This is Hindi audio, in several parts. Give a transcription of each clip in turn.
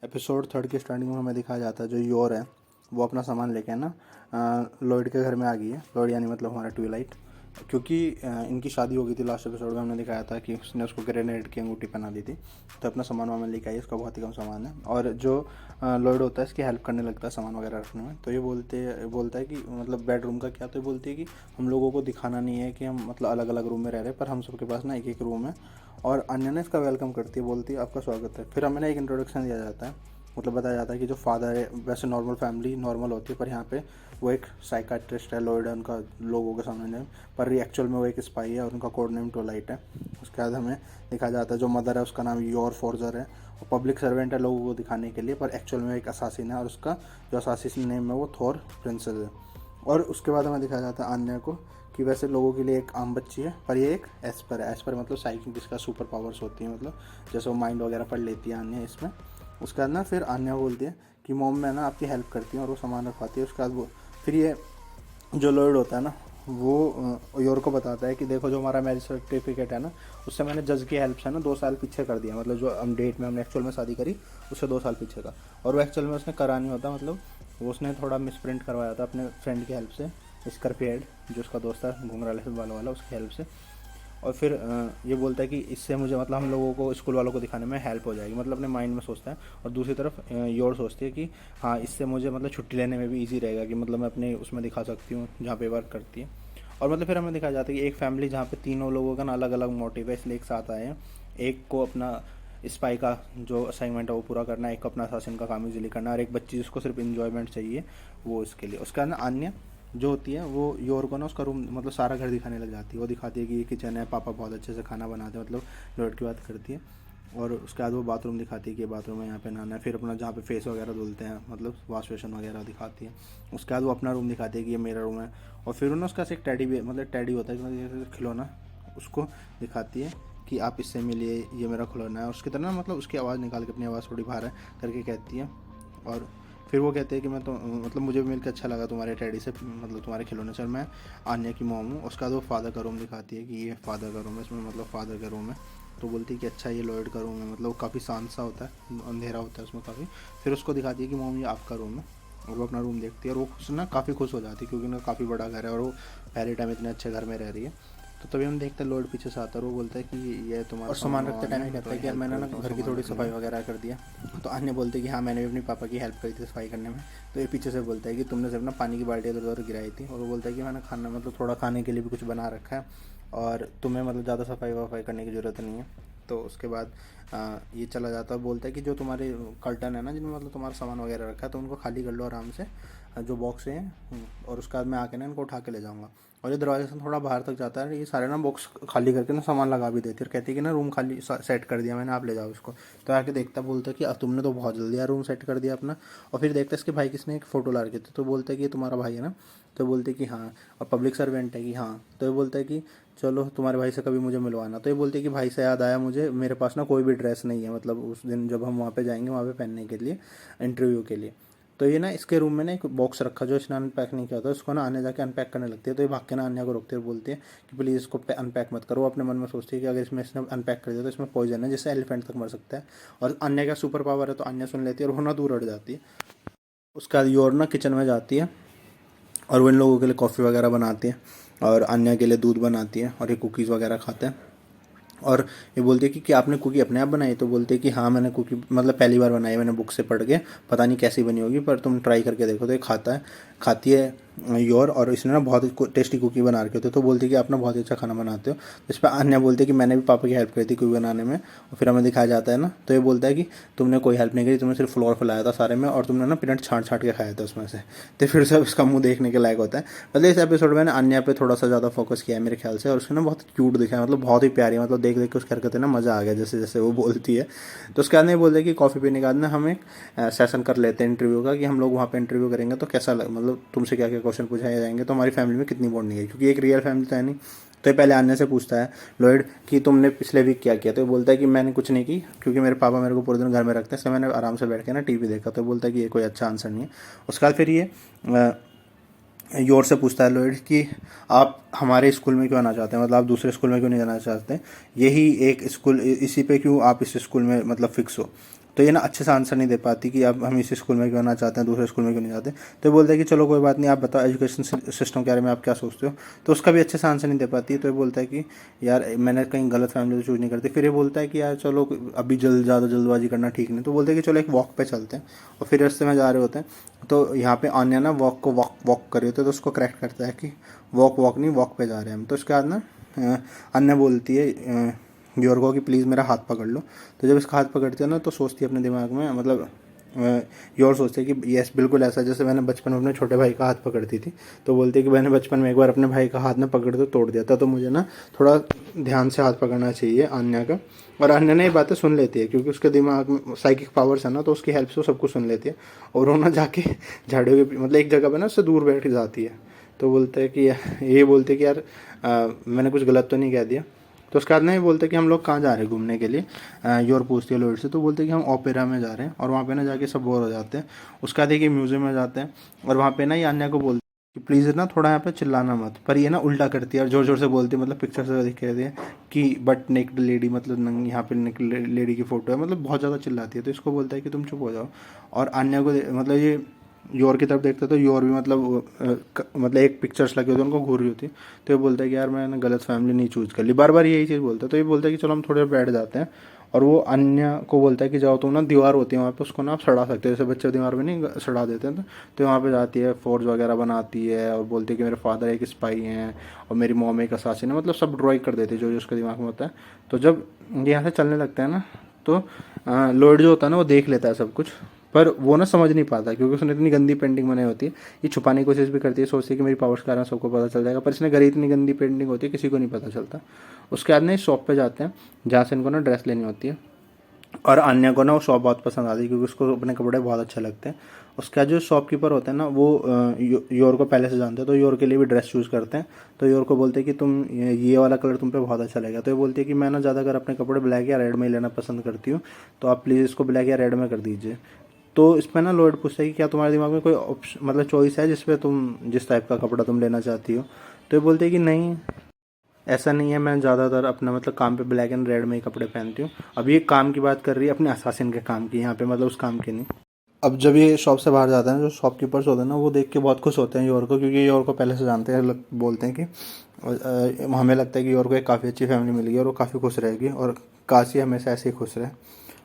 एपिसोड 3 की स्टार्टिंग में हमें दिखाया जाता है जो योर है वो अपना सामान लेके है ना लॉयड के घर में आ गई है। लॉयड यानी मतलब हमारा ट्विलाइट, क्योंकि इनकी शादी हो गई थी। लास्ट एपिसोड में हमने दिखाया था कि उसने उसको ग्रेनेड की अंगूठी पहना दी थी, तो अपना सामान वामान लेके आई। इसका बहुत ही कम सामान है और जो लॉयड होता है इसकी हेल्प करने लगता है सामान वगैरह रखने में। तो ये बोलता है कि मतलब बेडरूम का क्या, तो ये बोलती है कि हम लोगों को दिखाना नहीं है कि हम मतलब अलग अलग रूम में रह रहे हैं, पर हम सबके पास ना एक एक रूम है। और अन्य ने इसका वेलकम करती है, बोलती है आपका स्वागत है। फिर हमें ना एक इंट्रोडक्शन दिया जाता है, मतलब बताया जाता है कि जो फादर है, वैसे नॉर्मल फैमिली नॉर्मल होती है, पर यहाँ पे वो एक साइकाट्रिस्ट है। लॉयड है उनका लोगों के सामने नेम, पर एक्चुअल में वो एक स्पाई है और उनका कोड नेम ट्विलाइट है। उसके बाद हमें दिखाया जाता है जो मदर है उसका नाम योर फोर्जर है, और पब्लिक सर्वेंट है लोगों को दिखाने के लिए, पर एक्चुअल में एक असासिन है और उसका जो असासिन नेम है वो थोर प्रिंसेस है। और उसके बाद हमें दिखाया जाता है आन्या को कि वैसे लोगों के लिए एक आम बच्ची है, पर ये एक एस्पर है। एस्पर मतलब साइकिल जिसका सुपर पावर्स होती है, मतलब जैसे वो माइंड वगैरह पढ़ लेती है आन्या इसमें। उसके बाद ना फिर आन्या बोलती है कि मॉम मैं ना आपकी हेल्प करती हूँ, और वो सामान रखवाती है। उसके बाद वो फिर ये जो लॉयड होता है ना वो योर को बताता है कि देखो जो हमारा मैरिज सर्टिफिकेट है ना, उससे मैंने जज की हेल्प से ना 2 साल पीछे कर दिया, मतलब जो हम डेट में हमने एक्चुअल में शादी करी उससे 2 साल पीछे का। और वो एक्चुअल में उसने करा नहीं होता, मतलब वो उसने थोड़ा मिसप्रिंट करवाया था अपने फ्रेंड की हेल्प से, स्कर्पियड जो उसका दोस्त था घुंघरा बालों वाला, उसकी हेल्प से। और फिर ये बोलता है कि इससे मुझे मतलब हम लोगों को स्कूल वालों को दिखाने में हेल्प हो जाएगी, मतलब अपने माइंड में सोचता है। और दूसरी तरफ योर सोचती है कि हाँ इससे मुझे मतलब छुट्टी लेने में भी इजी रहेगा, कि मतलब मैं अपने उसमें दिखा सकती हूँ जहाँ पे वर्क करती है। और मतलब फिर हमें दिखाया जाता है कि एक फैमिली जहाँ पे तीनों लोगों का ना अलग अलग मोटिव है, इसलिए एक साथ आए हैं। एक को अपना स्पाई का जो असाइनमेंट है वो पूरा करना है, एक को अपना असासिन का काम इजीली करना है, और एक बच्ची जिसको सिर्फ इन्जॉयमेंट चाहिए वो इसके लिए। उसका ना अन्य जो होती है वो योर को ना उसका रूम मतलब सारा घर दिखाने लग जाती है। वो दिखाती है कि ये किचन है, पापा बहुत अच्छे से खाना बनाते हैं, मतलब लॉयड की बात करती है। और उसके बाद वो बाथरूम दिखाती है कि बाथरूम है, यहाँ पे नहाना है। फिर अपना जहाँ पे फेस वगैरह धुलते हैं, मतलब वॉश बेसिन वगैरह दिखाती है। उसके बाद वो अपना रूम दिखाती है कि ये मेरा रूम है। और फिर उन्होंने उसका एक टेडी भी, मतलब टेडी होता है कि मतलब जैसे खिलौना, उसको दिखाती है कि आप इससे मिलिए, ये मेरा खिलौना है। उसकी तरह मतलब उसकी आवाज़ निकाल के अपनी आवाज़ थोड़ी बाहर है करके कहती है। और फिर वो कहते हैं कि मैं तो मतलब मुझे भी मिलकर अच्छा लगा तुम्हारे टैडी से, मतलब तुम्हारे खिलौने से, और मैं आन्या की मॉम हूँ। उसका वो फादर का रूम दिखाती है कि ये फादर का रूम है, इसमें मतलब फादर का रूम है। तो बोलती है कि अच्छा ये लॉयड का रूम है, मतलब काफ़ी शांत सा होता है, अंधेरा होता है उसमें काफ़ी। फिर उसको दिखाती है कि मॉम ये आपका रूम है, और वो अपना रूम देखती है। और वो खुश ना काफ़ी खुश हो जाती है क्योंकि उनका काफ़ी बड़ा घर है और वो पहले टाइम इतने अच्छे घर में रह रही है। तो तभी हम देखते हैं लॉयड पीछे से आता है और वो बोलता है कि ये तुम्हारा, और सामान रखते टाइम ही कहता है कि यार मैंने ना घर की थोड़ी सफाई वगैरह कर दिया। तो अन्य बोलते हैं कि हाँ मैंने भी अपने पापा की हेल्प करी थी सफाई करने में। तो ये पीछे से बोलता है कि तुमने सिर्फ ना पानी की बाल्टी इधर उधर गिराई थी, और वो बोलता है कि मैंने खाना मतलब थोड़ा खाने के लिए भी कुछ बना रखा है, और तुम्हें मतलब ज़्यादा सफाई वफाई करने की ज़रूरत नहीं है। तो उसके बाद ये चला जाता है, बोलता है कि जो तुम्हारे कर्टन है ना जिनमें मतलब तुम्हारा सामान वगैरह रखा है, तो उनको खाली कर लो आराम से, जो बॉक्स हैं। और उसके बाद मैं आके ना इनको उठा के ले जाऊँगा। और ये दरवाजे से थोड़ा बाहर तक जाता है, ये सारे ना बॉक्स खाली करके ना सामान लगा भी देती है, और कहती है कि ना रूम खाली सेट कर दिया मैंने, आप ले जाओ इसको। तो आके देखता, बोलता है कि तुमने तो बहुत जल्दी यार रूम सेट कर दिया अपना। और फिर देखता है इसके भाई किसने एक फ़ोटो ला रखी थी, तो बोलता है कि ये तुम्हारा भाई है ना। तो बोलते कि हाँ, और पब्लिक सर्वेंट है कि हाँ। तो ये बोलता है कि चलो तुम्हारे भाई से कभी मुझे मिलवाना। तो ये बोलते हैं कि भाई से याद आया मुझे, मेरे पास ना कोई भी ड्रेस नहीं है, मतलब उस दिन जब हम वहाँ पे जाएंगे वहाँ पे पहनने के लिए, इंटरव्यू के लिए। तो ये ना इसके रूम में ना एक बॉक्स रखा जो इसने अनपैक नहीं किया था, उसको ना आने जाके अनपैक करने लगती है। तो ये भाग के ना अन्या को रोकते हुए बोलती है कि प्लीज़ इसको अनपैक मत करो। वो अपने मन में सोचती है कि अगर इसमें इसने अनपैक कर दिया तो इसमें पॉइजन है जिससे एलिफेंट तक मर सकता है। और अन्य का सुपर पावर है तो अन्य सुन लेती है और वो ना दूर हट जाती है। उसके बाद योर ना किचन में जाती है और वो इन लोगों के लिए कॉफ़ी वगैरह बनाती है, और अन्य के लिए दूध बनाती है, और ये कुकीज़ वगैरह खाते हैं। और ये बोलती है कि आपने कुकी अपने आप बनाई? तो बोलते हैं कि हाँ मैंने कुकी मतलब पहली बार बनाई है मैंने बुक से पढ़ के, पता नहीं कैसी बनी होगी पर तुम ट्राई करके देखो। तो ये खाती है योर, और इसने ना बहुत ही टेस्टी कुकी बना रखे होते। तो बोलती है कि आप ना बहुत ही अच्छा खाना बनाते हो। तो इस पर अन्य बोलती है कि मैंने भी पापा की हेल्प करी थी कुकी बनाने में। और फिर हमें दिखाया जाता है ना, तो ये बोलता है कि तुमने कोई हेल्प नहीं करी, तुमने सिर्फ फ्लोर फैलाया था सारे में, और तुमने ना पीनट छाँट छाँट के खाया था उसमें से। तो फिर से उसका मुंह देखने के लायक होता है। मतलब इस एपिसोड में ना अन्य पे थोड़ा सा ज़्यादा फोकस किया है मेरे ख्याल से, और उसने ना बहुत क्यूट दिखा है, मतलब बहुत ही प्यारी, मतलब देख देख के उसकी हरकतें ना मज़ा आ गया जैसे जैसे वो बोलती है। तो उसके बाद नहीं बोलते कि कॉफ़ी पीने के बाद ना हम एक सेशन कर लेते हैं इंटरव्यू का, कि हम लोग वहाँ पे इंटरव्यू करेंगे तो कैसा मतलब तुमसे क्या क्या क्वेश्चन पूछाए जाएंगे, तो हमारी फैमिली में कितनी बॉन्डिंग है, क्योंकि एक रियल फैमिली तो है नहीं। तो ये पहले आने से पूछता है लॉयड कि तुमने पिछले वीक क्या किया। तो बोलता है कि मैंने कुछ नहीं की, क्योंकि मेरे पापा मेरे को पूरे दिन घर में रखते हैं, इसलिए मैंने आराम से बैठ के ना टीवी देखा। तो बोलता है कि ये कोई अच्छा आंसर नहीं है। उसके बाद फिर ये योर से पूछता है लॉयड कि आप हमारे स्कूल में क्यों आना चाहते हैं, मतलब आप दूसरे स्कूल में क्यों नहीं जाना चाहते, यही एक स्कूल इसी पे क्यों आप इस स्कूल में मतलब फिक्स हो। तो ये ना अच्छे से आंसर नहीं दे पाती कि अब हम इस स्कूल में क्यों ना चाहते हैं, दूसरे स्कूल में क्यों नहीं जाते। तो ये बोलता है कि चलो कोई बात नहीं, आप बताओ एजुकेशन सिस्टम के बारे में आप क्या सोचते हो। तो उसका भी अच्छे से आंसर नहीं दे पाती। तो ये बोलता है कि यार मैंने कहीं गलत फैमिली तो चूज़ नहीं करती। फिर ये बोलता है कि यार चलो अभी ज़्यादा जल्दबाजी करना ठीक नहीं। तो बोलते हैं कि चलो एक वॉक पे चलते हैं। और फिर रास्ते में जा रहे होते हैं तो यहाँ पे आन्या ना वॉक को वॉक कर रही होती है। तो उसको करेक्ट करता है कि वॉक नहीं, वॉक पे जा रहे हैं हम। तो उसके बाद ना अन्य बोलती है योर कि प्लीज़ मेरा हाथ पकड़ लो। तो जब इसका हाथ पकड़ते हैं ना तो सोचती है अपने दिमाग में, मतलब योर सोचते है कि यस बिल्कुल ऐसा जैसे मैंने बचपन में अपने छोटे भाई का हाथ पकड़ती थी। तो बोलती है कि मैंने बचपन में एक बार अपने भाई का हाथ ना पकड़ के तोड़ दिया था, तो मुझे ना थोड़ा ध्यान से हाथ पकड़ना चाहिए अन्या का। और अन्या ने ये बातें सुन लेती है क्योंकि उसके दिमाग में साइकिक पावर्स है ना, तो उसकी हेल्प से वो सब कुछ सुन लेती है। और वो ना जाके झाड़ियों के मतलब एक जगह पे ना उससे दूर बैठ जाती है। तो बोलते हैं कि ये बोलते हैं कि यार मैंने कुछ गलत तो नहीं कह दिया। तो उसके बाद ना ये बोलते हैं कि हम लोग कहाँ जा रहे हैं घूमने के लिए। योर पूछती है लोड से। तो बोलते हैं कि हम ओपेरा में जा रहे हैं। और वहाँ पे ना जाके सब बोर हो जाते हैं। उसके बाद एक म्यूज़ियम में जाते हैं और वहाँ पे ना ये अन्या को बोलते हैं कि प्लीज़ ना थोड़ा यहाँ पे चिल्लाना मत। पर ये ना उल्टा करती है और जोर जोर से बोलती है, मतलब पिक्चर से दिख रही है कि बट नेक्ड लेडी, मतलब नंगी यहाँ पे नेक्ड लेडी की फ़ोटो है, मतलब बहुत ज़्यादा चिल्लाती है। तो इसको बोलता है कि तुम चुप हो जाओ। और अन्या को मतलब ये योर की तरफ देखते तो योर भी मतलब एक पिक्चर्स लगे होते उनको घूर रही होती। तो ये बोलता है कि यार मैंने गलत फैमिली नहीं चूज़ कर ली, बार बार यही चीज़ बोलता है। तो ये बोलता है कि चलो हम थोड़ी देर बैठ जाते हैं। और वो अन्य को बोलता है कि जाओ तुम ना, दीवार होती है वहाँ पे, उसको ना आप सड़ा सकते हो, जैसे बच्चे दीवार में नहीं सड़ा देते हैं। तो वहाँ पे जाती है, फोर्स वगैरह बनाती है और बोलती है कि मेरे फादर एक स्पाई हैं और मेरी मॉम एक असासिन है, मतलब सब ड्राइंग कर देती है जो जो उसके दिमाग में होता है। तो जब ये यहाँ से चलने लगता है ना तो लॉर्ड जो होता है ना वो देख लेता है सब कुछ। पर वो ना समझ नहीं पाता क्योंकि उसने इतनी गंदी पेंटिंग बनाई होती है। ये छुपाने की कोशिश भी करती है, सोचती है कि मेरी पावर्स के कारण सबको पता चल जाएगा, पर इसने घरी इतनी गंदी पेंटिंग होती है किसी को नहीं पता चलता। उसके बाद ना इस शॉप पे जाते हैं जहाँ से इनको ना ड्रेस लेनी होती है। और अन्य को ना वो शॉप बहुत पसंद आती है क्योंकि उसको अपने कपड़े बहुत अच्छे लगते हैं। उसका जो शॉपकीपर होते हैं ना वो योर को पहले से जानते हैं, तो योर के लिए भी ड्रेस चूज़ करते हैं। तो योर को बोलते हैं कि तुम ये वाला कलर तुम पे बहुत अच्छा लगेगा। तो ये बोलती है कि मैं ना ज़्यादातर अपने कपड़े ब्लैक या रेड में ही लेना पसंद करती हूँ, तो आप प्लीज़ इसको ब्लैक या रेड में कर दीजिए। तो इसमें ना लॉर्ड पूछता है कि क्या तुम्हारे दिमाग में कोई ऑप्शन मतलब चॉइस है जिसपे तुम जिस टाइप का कपड़ा तुम लेना चाहती हो। तो ये बोलते हैं कि नहीं, ऐसा नहीं है, मैं ज़्यादातर अपना मतलब काम पे ब्लैक एंड रेड में ही कपड़े पहनती हूँ। अब ये काम की बात कर रही है अपने असासिन के काम की यहाँ पे, मतलब उस काम की नहीं। अब जब ये शॉप से बाहर जाता है, जो शॉपकीपर्स होते हैं ना वो देख के बहुत खुश होते हैं योर को, क्योंकि योर को पहले से जानते हैं। बोलते हैं कि हमें लगता है कि योर को एक काफ़ी अच्छी फैमिली मिल गई और वो काफ़ी खुश रहेगी और काशी हमेशा ऐसे ही खुश रहे।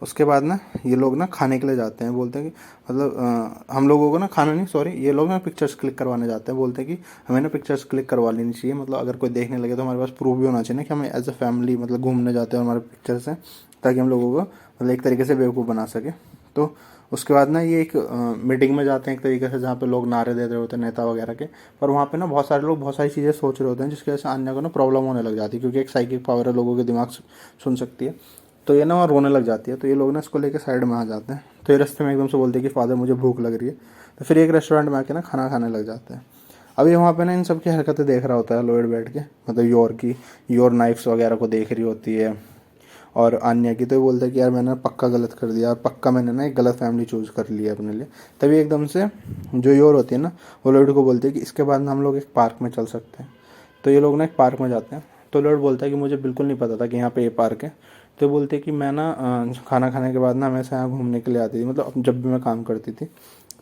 उसके बाद ना ये लोग ना खाने के लिए जाते हैं। बोलते हैं कि मतलब हम लोगों को ना खाना नहीं, सॉरी, ये लोग ना पिक्चर्स क्लिक करवाने जाते हैं। बोलते हैं कि हमें ना पिक्चर्स क्लिक करवा लेनी चाहिए, मतलब अगर कोई देखने लगे तो हमारे पास प्रूफ भी होना चाहिए ना कि हमें एज अ फैमिली मतलब घूमने जाते हैं हमारे पिक्चर्स हैं, ताकि हम लोगों को मतलब एक तरीके से बेवकूफ़ बना सके। तो उसके बाद ना ये एक मीटिंग में जाते हैं एक तरीके से, जहाँ पे लोग नारे दे रहे होते हैं नेता वगैरह के। पर वहाँ पे ना बहुत सारे लोग बहुत सारी चीज़ें सोच रहे होते हैं जिसकी वजह से अन्य को ना प्रॉब्लम होने लग जाती है, क्योंकि एक साइकिक पावर है, लोगों के दिमाग सुन सकती है। तो ये ना वहाँ रोने लग जाती है। तो ये लोग ना इसको लेकर साइड में आ जाते हैं। तो ये रास्ते में एकदम से बोलते हैं कि फादर मुझे भूख लग रही है। तो फिर एक रेस्टोरेंट में आके ना खाना खाने लग जाते हैं। अभी वहाँ पे ना इन सब की हरकतें देख रहा होता है लॉयड बैठ के, मतलब योर नाइफ्स वगैरह को देख रही होती है और अन्य की। तो ये बोलता है कि यार मैंने पक्का गलत कर दिया, पक्का मैंने ना एक गलत फैमिली चूज़ कर लिया अपने लिए। तभी एकदम से जो योर होती है ना वो लॉयड को बोलती है कि इसके बाद ना हम लोग एक पार्क में चल सकते हैं। तो ये लोग ना एक पार्क में जाते हैं। तो लॉयड बोलता है कि मुझे बिल्कुल नहीं पता था कि यहाँ पे ये पार्क है। तो बोलते कि मैं ना खाना खाने के बाद ना हमेशा यहाँ घूमने के लिए आती थी, मतलब जब भी मैं काम करती थी।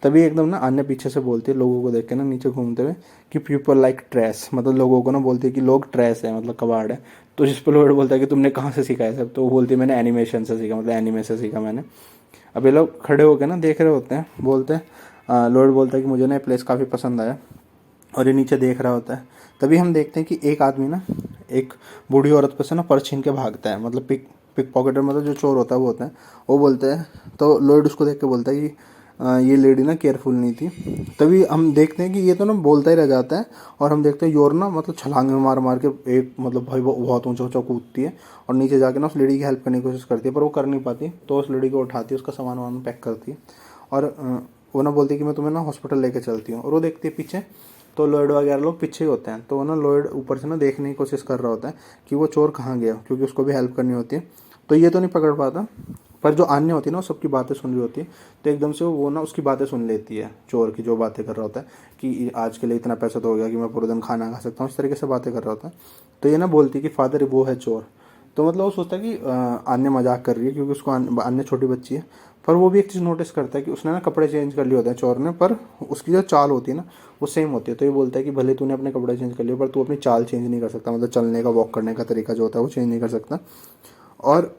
तभी एकदम ना अन्य पीछे से बोलती है लोगों को देख के ना नीचे घूमते हुए कि पीपल लाइक ट्रैश, मतलब लोगों को ना बोलती है कि लोग ट्रैश है, मतलब कबाड़ है। तो जिस पर लोड बोलता है कि तुमने कहाँ से सीखा है सब। तो वो बोलती है मैंने एनिमेशन से सीखा, मतलब एनिमे से सीखा मैंने। अब ये लोग खड़े होकर ना देख रहे होते हैं। बोलते हैं लोड बोलता है कि मुझे ना ये प्लेस काफ़ी पसंद आया, और ये नीचे देख रहा होता है। तभी हम देखते हैं कि एक आदमी ना एक बूढ़ी औरत पर से ना पर्स छीन के भागता है, मतलब पिक पॉकेटर, मतलब जो चोर होता है वो होता है। वो बोलते हैं, तो लॉयड उसको देख के बोलता है कि ये लेडी ना केयरफुल नहीं थी। तभी हम देखते हैं कि ये तो ना बोलता ही रह जाता है, और हम देखते हैं योर ना मतलब छलांग में मार मार के एक मतलब भाई वो बहुत ऊंचा ऊंचा कूदती है और नीचे जाके ना उस लेडी की हेल्प करने की कोशिश करती है, पर वो कर नहीं पाती। तो उस लेडी को उठाती है, उसका सामान वामान पैक करती है और वो ना बोलती है कि मैं तुम्हें ना हॉस्पिटल लेके चलती हूँ। और वो देखती है पीछे, तो लॉयड वगैरह लोग पीछे ही होते हैं। तो ना लॉयड ऊपर से ना देखने की कोशिश कर रहा होता है कि वो चोर कहाँ गया, क्योंकि उसको भी हेल्प करनी होती है। तो ये तो नहीं पकड़ पाता, पर जो अन्य होती है ना वो सबकी बातें सुन रही होती है। तो एकदम से वो ना उसकी बातें सुन लेती है, चोर की जो बातें कर रहा होता है कि आज के लिए इतना पैसा तो हो गया कि मैं पूरे दिन खाना खा सकता हूँ, इस तरीके से बातें कर रहा होता है। तो ये ना बोलती है कि फादर वो है चोर। तो मतलब वो सोचता है कि आन्या मजाक कर रही है क्योंकि उसको आन्या छोटी बच्ची है। पर वो भी एक चीज़ नोटिस करता है कि उसने ना कपड़े चेंज कर लिए होते हैं चोर ने, पर उसकी जो चाल होती है ना वो सेम होती है। तो ये बोलता है कि भले तूने अपने कपड़े चेंज कर लिए पर तू अपनी चाल चेंज नहीं कर सकता, मतलब चलने का, वॉक करने का तरीका जो होता है वो चेंज नहीं कर सकता। और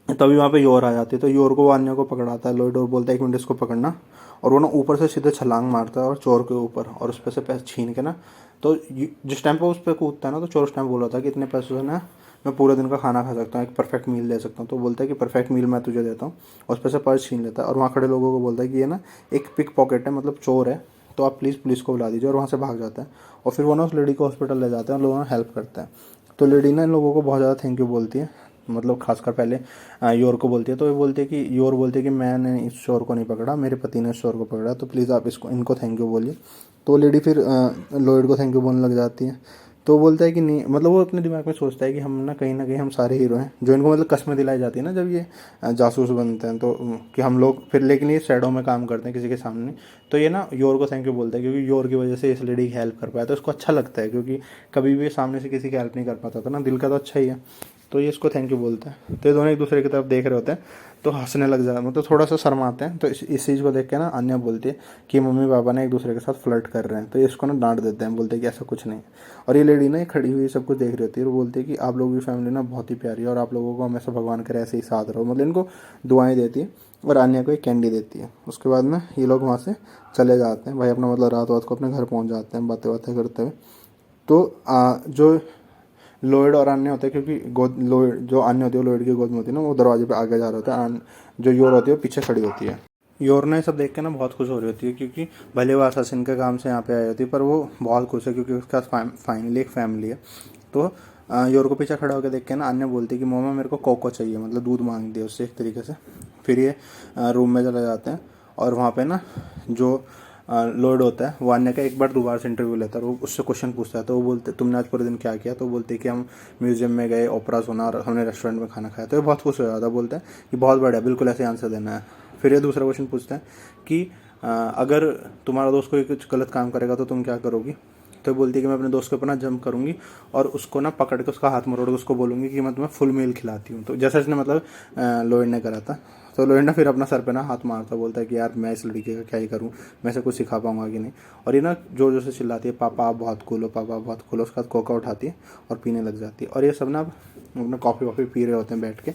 तभी वहाँ पे योर आ जाती है। तो योर को वो आन्या को पकड़ाता है लॉयड और बोलता है 1 मिनट इसको पकड़ना। और वो ना ऊपर से सीधे छलांग मारता है और चोर के ऊपर, और उस पर से पैसे छीन के ना, तो जिस टाइम पे उस पर कूदता है ना तो चोर उस टाइम बोल रहा था कि इतने पैसों से ना मैं पूरे दिन का खाना खा सकता हूँ, एक परफेक्ट मील ले सकता हूँ। तो बोलता है कि परफेक्ट मील मैं तुझे देता हूँ, और उस पर से पर्स छीन लेता है। और वहाँ खड़े लोगों को बोलता है कि ये ना एक पिक पॉकेट है, मतलब चोर है, तो आप प्लीज़ पुलिस को बुला दीजिए। और वहाँ से भाग जाता है। और फिर वो ना उस लेडी को हॉस्पिटल ले जाते हैं और लोगों ने हेल्प करता है। तो लेडी ना इन लोगों को बहुत ज़्यादा थैंक यू बोलती है, मतलब खासकर पहले योर को बोलती है। तो ये बोलती है कि योर बोलती है कि मैंने इस चोर को नहीं पकड़ा, मेरे पति ने इस चोर को पकड़ा, तो प्लीज़ आप इनको थैंक यू बोलिए। तो लेडी फिर लॉयड को थैंक यू बोलने लग जाती है। तो बोलता है कि नहीं, मतलब वो अपने दिमाग में सोचता है कि हम ना कहीं हम सारे हीरो हैं, जो इनको मतलब कस्में दिलाई जाती है ना जब ये जासूस बनते हैं, तो कि हम लोग फिर, लेकिन ये शैडो में काम करते हैं किसी के सामने। तो ये ना योर को थैंक यू बोलता है क्योंकि योर की वजह से इस लेडी की हेल्प कर पाया, तो उसको अच्छा लगता है, क्योंकि कभी भी सामने से किसी की हेल्प नहीं कर पाता था ना, दिल का तो अच्छा ही है। तो ये इसको थैंक यू बोलता है। तो ये दोनों एक दूसरे की तरफ देख रहे होते हैं, तो हंसने लग जाते हैं, मतलब थोड़ा सा शर्माते हैं। तो इस चीज़ को देख के ना अन्या बोलती है कि मम्मी पापा ने एक दूसरे के साथ फ्लर्ट कर रहे हैं। तो ये इसको ना डांट देते हैं, बोलते हैं कि ऐसा कुछ नहीं। और ये लेडी ना खड़ी हुई सब कुछ देख रही होती है और बोलती है कि आप लोगों की फैमिली ना बहुत ही प्यारी है और आप लोगों को हमेशा भगवान करे ऐसे ही साथ रहो, मतलब इनको दुआएं देती है और अन्या को एक कैंडी देती है। उसके बाद ना ये लोग वहाँ से चले जाते हैं भाई अपना, मतलब रात रात को अपने घर पहुँच जाते हैं बातें बातें करते हुए। तो जो लॉयड और अन्य होता है, क्योंकि गोद लॉयड जो अन्य होती है वो लॉयड की गोद में होती है ना, वो दरवाजे पे आगे जा रहा होता है, जो योर होती है वो पीछे खड़ी होती है। योर ने सब देख के ना बहुत खुश हो रही होती है, क्योंकि भले वो असासिन के काम से यहाँ पे आई होती है पर वो बहुत खुश है क्योंकि उसके पास फाइनली एक फैमिली है। तो योर को पीछे खड़ा होकर देख के ना अन्य बोलती है कि मोमा मेरे को कोको चाहिए, मतलब दूध मांगती है उससे एक तरीके से। फिर ये रूम में चले जाते हैं और वहाँ पे ना जो लॉयड होता है वो अन्य का एक बार दोबारा से इंटरव्यू लेता है और वो उससे क्वेश्चन पूछता है। तो वो बोलते तुमने आज पूरे दिन क्या किया, तो वो बोलते कि हम म्यूजियम में गए, ओपरा सुना और हमने रेस्टोरेंट में खाना खाया। तो ये बहुत खुश हो जाता है, बोलता है कि बहुत बढ़िया, बिल्कुल ऐसे आंसर देना है। फिर ये दूसरा क्वेश्चन पूछता है कि अगर तुम्हारा दोस्त कोई कुछ गलत काम करेगा तो तुम क्या करोगी। तो बोलती है कि मैं अपने दोस्त के ऊपर ना जंप करूंगी और उसको ना पकड़ के उसका हाथ मरोड़ के उसको बोलूंगी कि मैं तुम्हें फुल मील खिलाती हूँ। तो जैसा इसने मतलब लॉयड ने करा था। तो लॉयड ना फिर अपना सर पे ना हाथ मारता, बोलता है कि यार मैं इस लड़की का क्या ही करूँ, मैं इसे कुछ सिखा पाऊंगा कि नहीं। और ये ना जोर जोर से चिल्लाती है पापा आप बहुत कूल हो, पापा आप बहुत कूल हो। उसके बाद कोका उठाती है और पीने लग जाती है। और ये सब ना अपना कॉफ़ी वॉफ़ी पी रहे होते हैं बैठ के।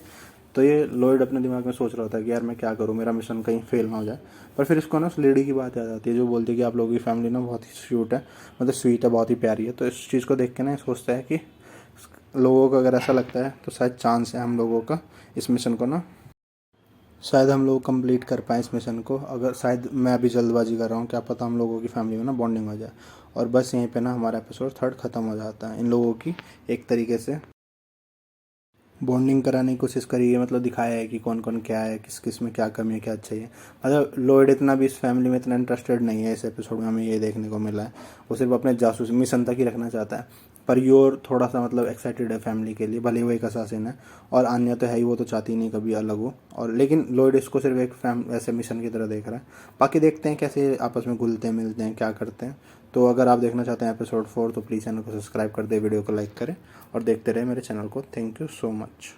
तो ये लॉयड अपने दिमाग में सोच रहा होता है कि यार मैं क्या करूँ, मेरा मिशन कहीं फेल ना हो जाए। पर फिर इसको ना उस लेडी की बात याद आती है जो बोलती है कि आप लोगों की फैमिली ना बहुत ही स्वीट है, मतलब स्वीट है, बहुत ही प्यारी है। तो इस चीज़ को देख के ना सोचता है कि लोगों को अगर ऐसा लगता है तो शायद चांस है हम लोगों का इस मिशन को ना, शायद हम लोग कंप्लीट कर पाएँ इस मिशन को। अगर शायद मैं अभी जल्दबाजी कर रहा हूँ, क्या पता हम लोगों की फैमिली में ना बॉन्डिंग हो जाए। और बस यहीं पे ना हमारा एपिसोड 3 ख़त्म हो जाता है। इन लोगों की एक तरीके से बॉन्डिंग कराने की कोशिश करी है, मतलब दिखाया है कि कौन कौन क्या है, किस किस में क्या कमी है, क्या चाहिए। मतलब लॉयड इतना भी इस फैमिली में इतना इंटरेस्टेड नहीं है, इस एपिसोड में हमें ये देखने को मिला है। वो सिर्फ अपने जासूस मिशन तक ही रखना चाहता है। पर योर थोड़ा सा मतलब एक्साइटेड है फैमिली के लिए, भले ही वो एक असासिन है। और आन्या तो है ही, वो तो चाहती नहीं कभी अलग हो। और लेकिन लॉयड इसको सिर्फ एक ऐसे मिशन की तरह देख रहा है। बाकी देखते हैं कैसे आपस में घुलते मिलते हैं, क्या करते हैं। तो अगर आप देखना चाहते हैं एपिसोड 4 तो प्लीज़ चैनल को सब्सक्राइब कर दें, वीडियो को लाइक करें और देखते रहे मेरे चैनल को। Thank you so much.